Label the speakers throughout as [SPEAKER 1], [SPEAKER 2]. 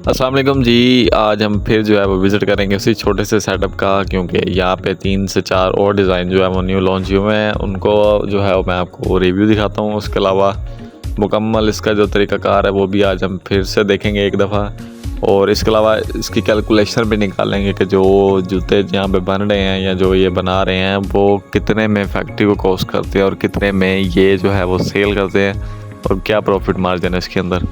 [SPEAKER 1] अस्सलाम वालेकुम जी। आज हम फिर जो है वो विज़िट करेंगे उसी छोटे से सेटअप का, क्योंकि यहाँ पे 3 से 4 और डिज़ाइन जो है वो न्यू लॉन्च हुए हैं। उनको जो है वो मैं आपको रिव्यू दिखाता हूँ। उसके अलावा मुकम्मल इसका जो तरीक़ाकार है वो भी आज हम फिर से देखेंगे एक दफ़ा, और इसके अलावा इसकी कैलकुलेशन भी निकालेंगे कि जो जूते यहाँ पे बन रहे हैं या जो ये बना रहे हैं वो कितने में फैक्ट्री को कॉस्ट करते हैं और कितने में ये जो है वो सेल करते हैं और क्या प्रॉफिट मार्जिन है इसके अंदर।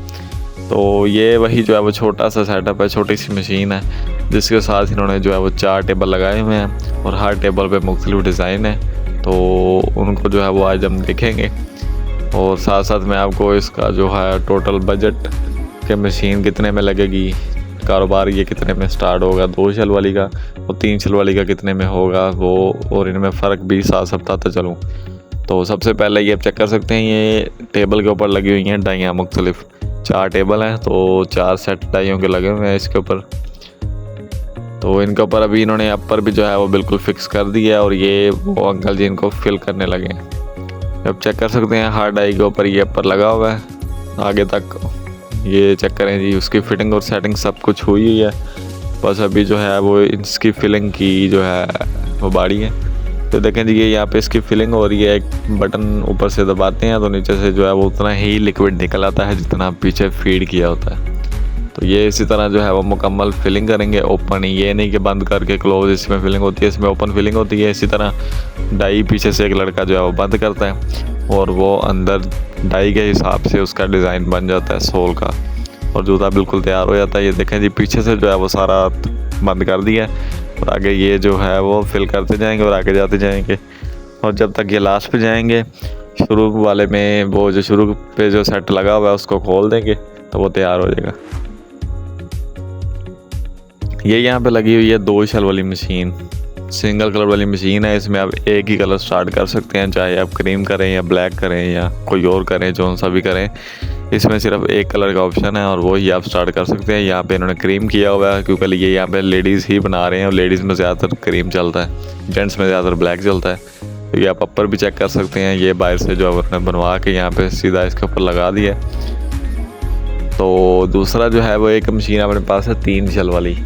[SPEAKER 1] तो ये वही जो है वो छोटा सा सेटअप है, छोटी सी मशीन है जिसके साथ इन्होंने जो है वो 4 टेबल लगाए हुए हैं और हर टेबल पे मुख्तलिफ डिज़ाइन है। तो उनको जो है वो आज हम देखेंगे, और साथ साथ मैं आपको इसका जो है टोटल बजट के मशीन कितने में लगेगी, कारोबार ये कितने में स्टार्ट होगा 2 शल वाली का और 3 शल वाली का कितने में होगा वो, और इनमें फ़र्क भी साथ साथ बताता चलूँ। तो सबसे पहले ये आप चेक कर सकते हैं, ये टेबल के ऊपर लगी हुई हैं डाइयाँ मुख्तलिफ। 4 टेबल हैं तो 4 सेट डाइयों के लगे हुए हैं इसके ऊपर। तो इनके ऊपर अभी इन्होंने अपर भी जो है वो बिल्कुल फिक्स कर दिया है, और ये वो अंकल जी इनको फिल करने लगे हैं। अब चेक कर सकते हैं हर डाई के ऊपर ये अपर लगा हुआ है आगे तक। ये चेक करें जी, उसकी फिटिंग और सेटिंग सब कुछ हुई है, बस अभी जो है वो इसकी फिलिंग की जो है वो बारी है। तो देखें जी, ये यहाँ पे इसकी फिलिंग हो रही है। एक बटन ऊपर से दबाते हैं तो नीचे से जो है वो उतना ही लिक्विड निकल आता है जितना पीछे फीड किया होता है। तो ये इसी तरह जो है वो मुकम्मल फिलिंग करेंगे। ओपन, ये नहीं कि बंद करके क्लोज इसमें फिलिंग होती है, इसमें ओपन फिलिंग होती है। इसी तरह डाई पीछे से एक लड़का जो है वो बंद करता है और वो अंदर डाई के हिसाब से उसका डिज़ाइन बन जाता है सोल का, और जूता बिल्कुल तैयार हो जाता है। ये देखें जी, पीछे से जो है वो सारा बंद कर दिया और आगे ये जो है वो फिल करते जाएंगे और आगे जाते जाएंगे, और जब तक ये लास्ट पे जाएंगे शुरू वाले में वो जो शुरू पे जो सेट लगा हुआ है उसको खोल देंगे तो वो तैयार हो जाएगा। ये यहाँ पे लगी हुई है 2 शल वाली मशीन, सिंगल कलर वाली मशीन है। इसमें आप एक ही कलर स्टार्ट कर सकते हैं, चाहे आप क्रीम करें या ब्लैक करें या कोई और करें, जो सा भी करें। इसमें सिर्फ एक कलर का ऑप्शन है और वो ही आप स्टार्ट कर सकते हैं। यहाँ पे इन्होंने क्रीम किया हुआ है क्योंकि ये यहाँ पे लेडीज़ ही बना रहे हैं और लेडीज़ में ज़्यादातर क्रीम चलता है, जेंट्स में ज़्यादातर ब्लैक चलता है। तो ये आप अपर भी चेक कर सकते हैं, ये बाहर से जो उन्होंने बनवा के यहाँ पे सीधा इसके ऊपर लगा दिया। तो दूसरा जो है वो एक मशीन अपने पास है 3 शल वाली,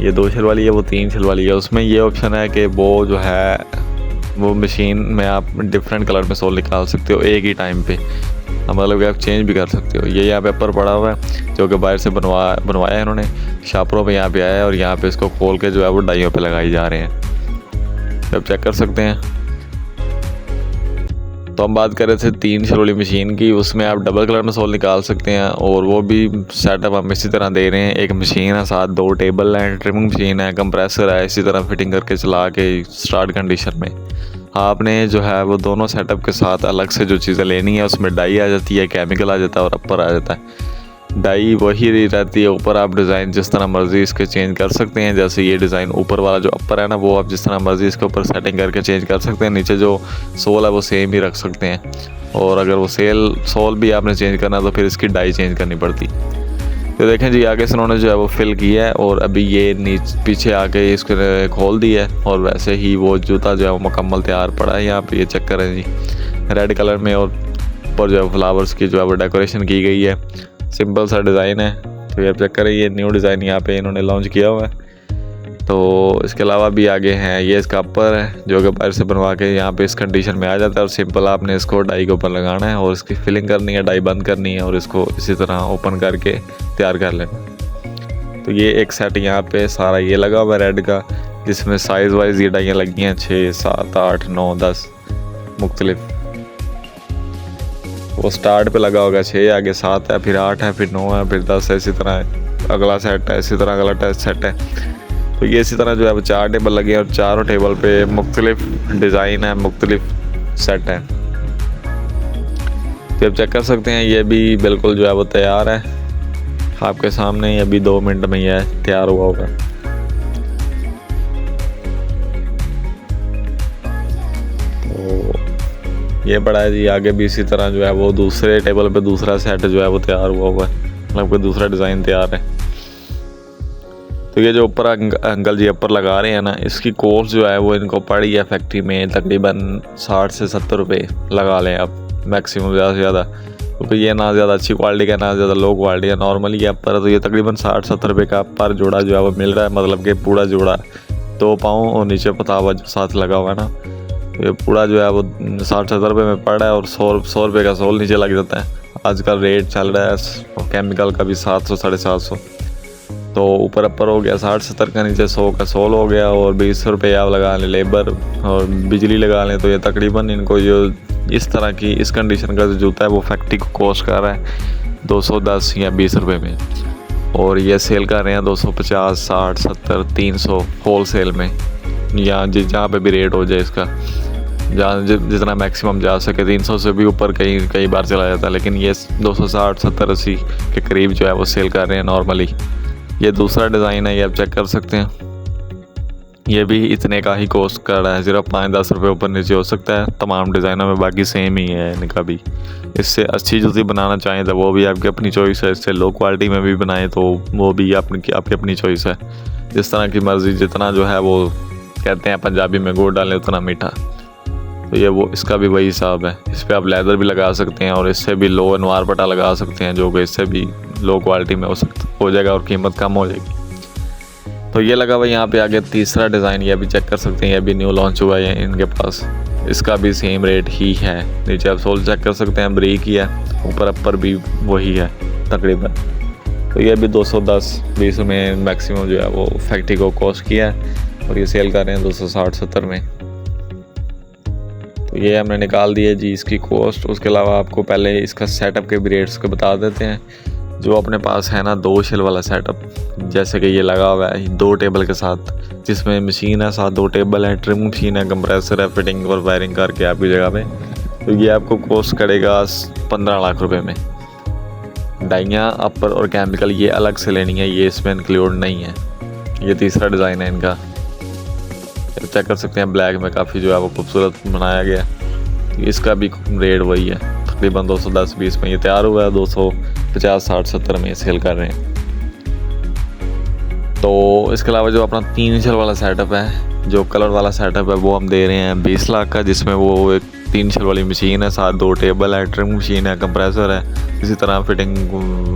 [SPEAKER 1] ये 2 शल वाली है, वो 3 शल वाली है। उसमें ये ऑप्शन है कि वो जो है वो मशीन में आप डिफरेंट कलर में सोल निकाल सकते हो एक ही टाइम पे, मतलब कि आप चेंज भी कर सकते हो। ये यहाँ पे अपर पड़ा हुआ है जो कि बाहर से बनवाया है इन्होंने, शापरों पे यहाँ पे आया है और यहाँ पे इसको खोल के जो है वो डाइयों पे लगाई जा रहे हैं। तो आप चेक कर सकते हैं। तो हम बात कर रहे थे 3 शल वाली मशीन की, उसमें आप डबल कलर में सोल निकाल सकते हैं, और वो भी सेटअप हम इसी तरह दे रहे हैं। एक मशीन है, साथ 2 टेबल हैं, ट्रिमिंग मशीन है, कंप्रेसर है, इसी तरह फिटिंग करके चला के स्टार्ट कंडीशन में आपने जो है वो दोनों सेटअप के साथ अलग से जो चीज़ें लेनी है, उसमें डाई आ जाती है, केमिकल आ जाता है और अपर आ जाता है। डाई वही रहती है, ऊपर आप डिज़ाइन जिस तरह मर्ज़ी इसके चेंज कर सकते हैं। जैसे ये डिज़ाइन ऊपर वाला जो अपर है ना, वो आप जिस तरह मर्ज़ी इसके ऊपर सेटिंग करके चेंज कर सकते हैं। नीचे जो सोल है वो सेम ही रख सकते हैं, और अगर वो सोल भी आपने चेंज करना है तो फिर इसकी डाई चेंज करनी पड़ती। तो देखें जी, आगे से उन्होंने जो है वो फिल किया है और अभी ये पीछे आके इसको खोल दिया है, और वैसे ही वो जूता जो है वो मुकम्मल तैयार पड़ा है। यहाँ पे ये चेक करें जी, रेड कलर में और ऊपर जो है फ्लावर्स की जो है वो डेकोरेशन की गई है। सिंपल सा डिज़ाइन है। तो ये चेक करें, ये न्यू डिज़ाइन यहाँ पे इन्होंने लॉन्च किया हुआ है। तो इसके अलावा भी आगे हैं, ये इसका अपर है जो कि बाहर से बनवा के यहाँ पे इस कंडीशन में आ जाता है, और सिंपल आपने इसको डाई के ऊपर लगाना है और इसकी फिलिंग करनी है, डाई बंद करनी है और इसको इसी तरह ओपन करके तैयार कर लेना। तो ये एक सेट यहाँ पे सारा ये लगा हुआ है रेड का, जिसमें साइज़ वाइज ये डाइयाँ लगी हैं 6, 7, 8, 9, 10 मुख्तलिफ। वो स्टार्ट पे लगा होगा 6, आगे 7 है, फिर 8 है, फिर 9 है, फिर 10 है, इसी तरह अगला सेट है, इसी तरह अगला सेट है। तो ये इसी तरह जो है वो 4 टेबल लगे हैं और चारों टेबल पे मुख्तलिफ डिज़ाइन है, मुख्तलिफ सेट है। तो आप चेक कर सकते हैं, ये भी बिल्कुल जो है वो तैयार है आपके सामने। अभी 2 मिनट में यह तैयार हुआ होगा। तो ये पड़ा है जी, आगे भी इसी तरह जो है वो दूसरे टेबल पे दूसरा सेट जो है वो तैयार हुआ हुआ है, मतलब कोई दूसरा डिज़ाइन तैयार है। तो ये जो ऊपर अंकल जी अपर लगा रहे हैं ना, इसकी कॉस्ट जो है वो इनको पड़ी है फैक्ट्री में तकरीबन 60 से 70 रुपये लगा लें आप, मैक्सिमम ज़्यादा से ज़्यादा। क्योंकि ये ना ज़्यादा अच्छी क्वालिटी का ना ज़्यादा लो क्वालिटी का, नॉर्मली ये अपर है। तो ये तकरीबन 60-70 रुपये का पर जोड़ा जो है वो मिल रहा है, मतलब कि पूरा जोड़ा 2 पाँव और नीचे पतावा जो साथ लगा हुआ है ना, तो ये पूरा जो है वो 60-70 रुपये में पड़ा है और 100 रुपये का सोल नीचे लग जाता है। आजकल रेट चल रहा है और केमिकल का भी 700-750, तो ऊपर अपर हो गया 60-70 का, नीचे 100 का सोल हो गया और 20 रुपये आप लगा लें लेबर और बिजली लगा लें, तो ये तकरीबन इनको जो इस तरह की इस कंडीशन का जो जूता है वो फैक्ट्री को कॉस्ट कर रहा है 210 या 20 रुपये में, और ये सेल कर रहे हैं 250, 60, 70, 300 होल सेल में, या जहाँ पे भी रेट हो जाए इसका, जहाँ जितना मैक्सिमम जा सके। 300 से भी ऊपर कई बार चला जाता है, लेकिन ये 260, 70, 80 के करीब जो है वो सेल कर रहे हैं नॉर्मली। ये दूसरा डिज़ाइन है, ये आप चेक कर सकते हैं, ये भी इतने का ही कॉस्ट कर रहा है, सिर्फ 5-10 रुपये ऊपर नीचे हो सकता है तमाम डिज़ाइनों में, बाकी सेम ही है इनका भी। इससे अच्छी जूती बनाना चाहें तो वो भी आपकी अपनी चॉइस है, इससे लो क्वालिटी में भी बनाएं तो वो भी आपकी अपनी चॉइस है, जिस तरह की मर्ज़ी, जितना जो है वो कहते हैं पंजाबी में गुड़ डालें उतना मीठा, तो ये वो इसका भी वही हिसाब है। इस पर आप लेदर भी लगा सकते हैं और इससे भी लो अनवार पट्टा लगा सकते हैं, जो कि इससे भी लो क्वालिटी में हो जाएगा और कीमत कम हो जाएगी। तो ये लगा हुआ यहाँ पे आगे तीसरा डिज़ाइन, ये भी चेक कर सकते हैं, ये भी न्यू लॉन्च हुआ है इनके पास, इसका भी सेम रेट ही है। नीचे आप सोल चेक कर सकते हैं, ब्रेक ही है, ऊपर अपर भी वही है तकरीबन। तो ये भी 210-20 में मैक्सिमम जो है वो फैक्ट्री को कॉस्ट किया है और ये सेल कर रहे हैं 260-70 में। तो ये हमने निकाल दिया जी इसकी कॉस्ट। उसके अलावा आपको पहले इसका सेटअप के भी रेट्स को बता देते हैं। जो अपने पास है ना 2 शेल वाला सेटअप, जैसे कि ये लगा हुआ है 2 टेबल के साथ, जिसमें मशीन है साथ 2 टेबल है, ट्रिम मशीन है, कंप्रेसर है, फिटिंग और वायरिंग करके आपकी जगह पे, तो ये आपको कॉस्ट करेगा 15 लाख रुपए में। डाइयाँ, अपर और केमिकल ये अलग से लेनी है, ये इसमें इंक्लूड नहीं है। ये तीसरा डिज़ाइन है इनका, चेक कर सकते हैं, ब्लैक में काफ़ी जो है वो खूबसूरत बनाया गया। इसका भी रेट वही है, तकरीबन 210-20 में ये तैयार हुआ है, 250-60-70 में सेल कर रहे हैं। तो इसके अलावा जो अपना 3 शेल वाला सेटअप है, जो कलर वाला सेटअप है, वो हम दे रहे हैं 20 लाख का, जिसमें वो एक 3 शेल वाली मशीन है, साथ 2 टेबल है, ट्रिम मशीन है, कंप्रेसर है, इसी तरह फिटिंग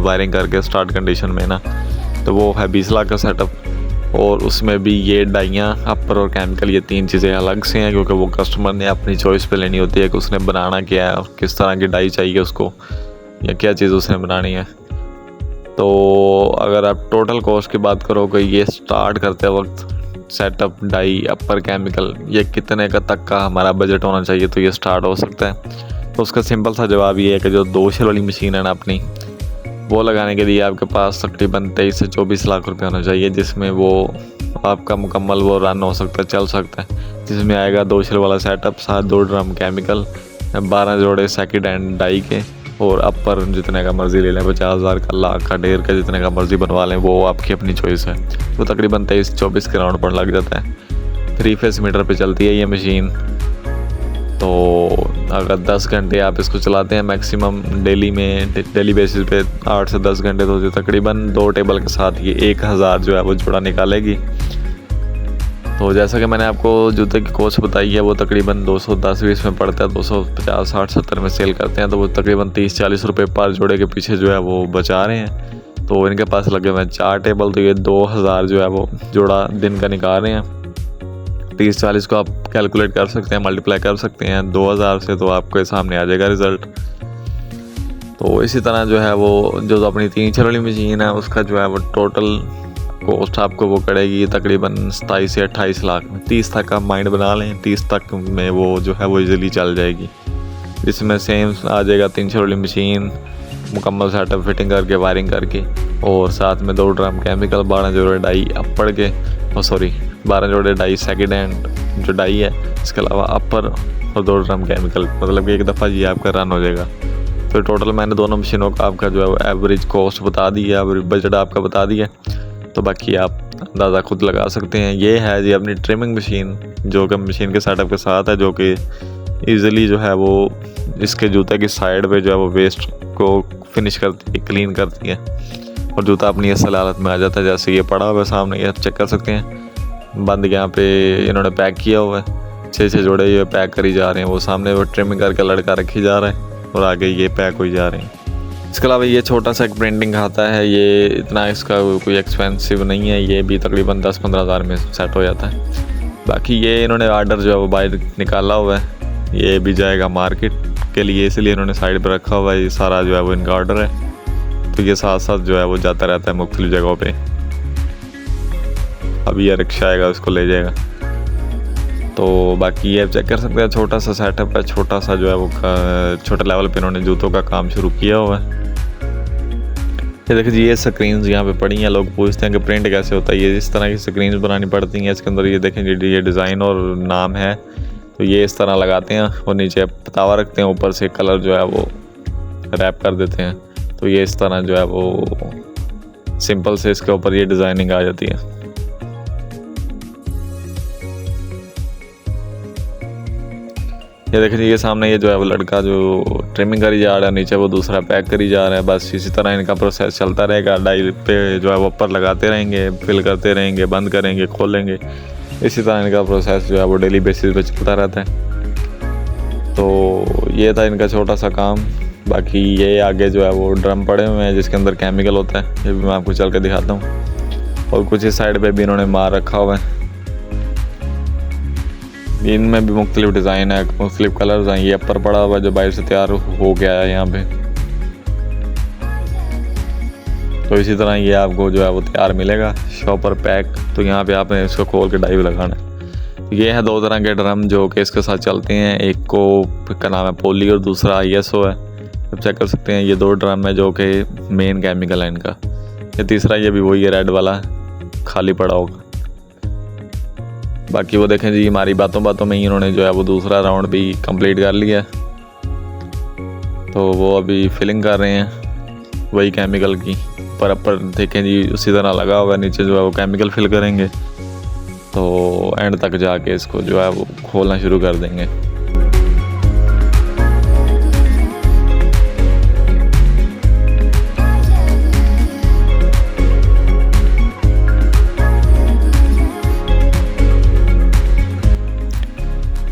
[SPEAKER 1] वायरिंग करके स्टार्ट कंडीशन में ना, तो वो है 20 लाख का सेटअप। और उसमें भी ये डाइयाँ, अपर और केमिकल, ये 3 चीज़ें अलग से हैं, क्योंकि वो कस्टमर ने अपनी चॉइस पे लेनी होती है कि उसने बनाना क्या है और किस तरह की डाई चाहिए उसको, या क्या चीज़ उसने बनानी है। तो अगर आप टोटल कॉस्ट की बात करो कि ये स्टार्ट करते वक्त सेटअप, डाई, अपर, केमिकल, ये कितने का तक का हमारा बजट होना चाहिए तो ये स्टार्ट हो सकता है, तो उसका सिंपल सा जवाब ये है कि जो 2 शेल वाली मशीन है ना अपनी, वो लगाने के लिए आपके पास तकरीबन 23 से 24 लाख रुपए होना चाहिए, जिसमें वो आपका मुकम्मल वो रन हो सकता है, चल सकता है, जिसमें आएगा 2 शेल वाला सेटअप, साथ 2 ड्रम केमिकल, 12 जोड़े सेकेंड हैंड डाई के, और अपर जितने का मर्ज़ी ले लें, 50,000 का, लाख का, 1.5 का, जितने का मर्ज़ी बनवा लें, वो आपकी अपनी चॉइस है। तो तकरीबन 23-24 के राउंड पर लग जाता है। 3 फेस मीटर पे चलती है ये मशीन। तो अगर 10 घंटे आप इसको चलाते हैं मैक्सिमम डेली बेसिस पे 8 से 10 घंटे, तो तकरीबन 2 टेबल के साथ ये 1000 जो है वो जोड़ा निकालेगी। तो जैसा कि मैंने आपको जूते की कॉस्ट बताई है, वो तकरीबन 210-20 में पड़ता है, 250-60-70 में सेल करते हैं, तो वो तकरीबन 30-40 रुपये पर जोड़े के पीछे जो है वो बचा रहे हैं। तो इनके पास लगे हुए हैं 4 टेबल, तो ये 2000 जो है वो जोड़ा दिन का निकाल रहे हैं। 30-40 को आप कैलकुलेट कर सकते हैं, मल्टीप्लाई कर सकते हैं 2000 से, तो आपके सामने आ जाएगा रिज़ल्ट। तो इसी तरह जो है वो जो अपनी 3 शेल वाली मशीन है, उसका जो है वो टोटल कॉस्ट आपको वो पड़ेगी तकरीबन 27 से 28 लाख में। 30 तक का माइंड बना लें, 30 तक में वो जो है वो इजीली चल जाएगी। इसमें सेम आ जाएगा 3 शेल वाली मशीन, मुकम्मल सेटअप, फिटिंग करके, वायरिंग करके, और साथ में 2 ड्रम केमिकल, 12 जोड़े डाई अपर के, 12 जोड़े डाई सेकेंड हैंड जो डाई है, इसके अलावा अपर और 2 ड्रम केमिकल, मतलब कि एक दफ़ा ये आपका रन हो जाएगा। तो टोटल मैंने दोनों मशीनों का आपका जो है एवरेज कॉस्ट बता दी है, एवरेज बजट आपका बता दिया, तो बाकी आप अंदाज़ा खुद लगा सकते हैं। ये है जी अपनी ट्रिमिंग मशीन, जो कि मशीन के सेटअप के साथ है, जो कि ईज़िली जो है वो इसके जूते की साइड पे जो है वो वेस्ट को फिनिश करती है, क्लीन करती है, और जूता अपनी असल हालत में आ जाता है। जैसे ये पड़ा हुआ है सामने, ये आप चेक कर सकते हैं, बंद यहाँ पे इन्होंने पैक किया हुआ है, 6 जोड़े ये पैक करी जा रहे हैं, वो सामने वो ट्रिमिंग करके लड़का रखी जा रहा है, और आगे ये पैक हो जा रहे हैं। इसके अलावा ये छोटा सा एक प्रिंटिंग खाता है, ये इतना इसका कोई एक्सपेंसिव नहीं है, ये भी तकरीबन 10-15 हज़ार में सेट हो जाता है। बाकी ये इन्होंने आर्डर जो है वो बाहर निकाला हुआ है, ये भी जाएगा मार्केट के लिए, इसलिए इन्होंने साइड पर रखा हुआ है। ये सारा जो है वो इनका ऑर्डर है, तो ये साथ साथ जो है वो जाता रहता है मुख्तलिफ जगहों पे। अभी ये रिक्शा आएगा उसको ले जाएगा। तो बाकी ये चेक कर सकते हैं, छोटा सा सेटअप है, छोटा सा जो है वो छोटे लेवल पे इन्होंने जूतों का काम शुरू किया हुआ है। ये देखिए जी, ये स्क्रीन्स यहाँ पे पड़ी हैं। लोग पूछते हैं कि प्रिंट कैसे होता है, ये इस तरह की स्क्रीन्स बनानी पड़ती हैं। इसके अंदर ये देखें जी, ये डिज़ाइन और नाम है, तो ये इस तरह लगाते हैं और नीचे पतावा रखते हैं, ऊपर से कलर जो है वो रैप कर देते हैं। तो ये इस तरह जो है वो सिंपल से इसके ऊपर ये डिज़ाइनिंग आ जाती है। ये देखें जी, ये सामने ये जो है वो लड़का जो ट्रिमिंग करी जा रहा है, नीचे वो दूसरा पैक करी जा रहा है। बस इसी तरह इनका प्रोसेस चलता रहेगा। डाई पे जो है वो ऊपर लगाते रहेंगे, फिल करते रहेंगे, बंद करेंगे, खोलेंगे। इसी तरह इनका प्रोसेस जो है वो डेली बेसिस पे चलता रहता है। तो ये था इनका छोटा सा काम। बाकी ये आगे जो है वो ड्रम पड़े हुए हैं जिसके अंदर केमिकल होता है, ये भी मैं आपको चल के दिखाता हूँ। और कुछ इस साइड पे भी इन्होंने मार रखा हुआ है, इनमें भी मुख्तलिफ डिज़ाइन है, मुख्तलिफ कलर्स हैं। ये अपर पड़ा हुआ है जो बाहर से तैयार हो गया है यहाँ पे। तो इसी तरह ये आपको जो है वो तैयार मिलेगा शॉपर पैक। तो यहाँ पे आपने इसको खोल के डाई लगाना है। ये है 2 तरह के ड्रम जो कि इसके साथ चलते हैं, एक को का नाम है पोली और दूसरा ISO है। आप चेक कर सकते हैं, ये 2 ड्रम है जो कि मेन केमिकल है इनका। ये तीसरा ये भी वही है, रेड वाला खाली पड़ा होगा। बाकी वो देखें जी, हमारी बातों में ही इन्होंने जो है वो दूसरा राउंड भी कंप्लीट कर लिया। तो वो अभी फिलिंग कर रहे हैं वही केमिकल की। पर अपर देखें जी, उसी तरह लगा हुआ है, नीचे जो है वो केमिकल फिल करेंगे। तो एंड तक जाके इसको जो है वो खोलना शुरू कर देंगे।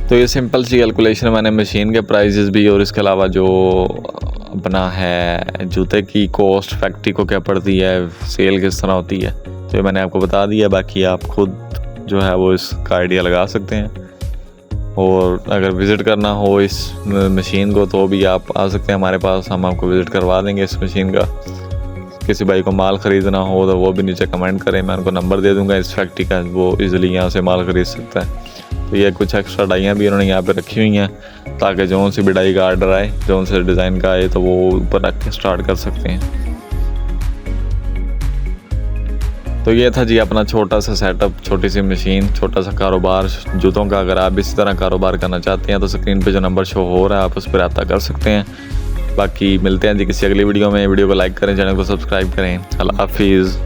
[SPEAKER 1] तो ये सिंपल सी कैलकुलेशन मैंने मशीन के प्राइजेस भी और इसके अलावा जो अपना है जूते की कॉस्ट फैक्ट्री को क्या पड़ती है, सेल किस तरह होती है, तो ये मैंने आपको बता दिया। बाकी आप खुद जो है वो इसका आइडिया लगा सकते हैं। और अगर विज़िट करना हो इस मशीन को तो भी आप आ सकते हैं हमारे पास, हम आपको विज़िट करवा देंगे इस मशीन का। किसी भाई को माल ख़रीदना हो तो वो भी नीचे कमेंट करें, मैं उनको नंबर दे दूँगा इस फैक्ट्री का, वो ईज़िली यहाँ से माल ख़रीद सकता है। तो ये कुछ एक्स्ट्रा डाइयाँ भी उन्होंने यहाँ पे रखी हुई हैं ताकि जो सी भी डाई का आर्डर आए, जो से डिज़ाइन का आए, तो वो ऊपर रख के स्टार्ट कर सकते हैं। तो ये था जी अपना छोटा सा सेटअप, छोटी सी मशीन, छोटा सा कारोबार जूतों का। अगर आप इसी तरह कारोबार करना चाहते हैं तो स्क्रीन पे जो नंबर शो हो रहा है आप उस पर रब्ता कर सकते हैं। बाकी मिलते हैं जी किसी अगली वीडियो में। वीडियो को लाइक करें, चैनल को सब्सक्राइब करें। अल्लाह हाफिज़।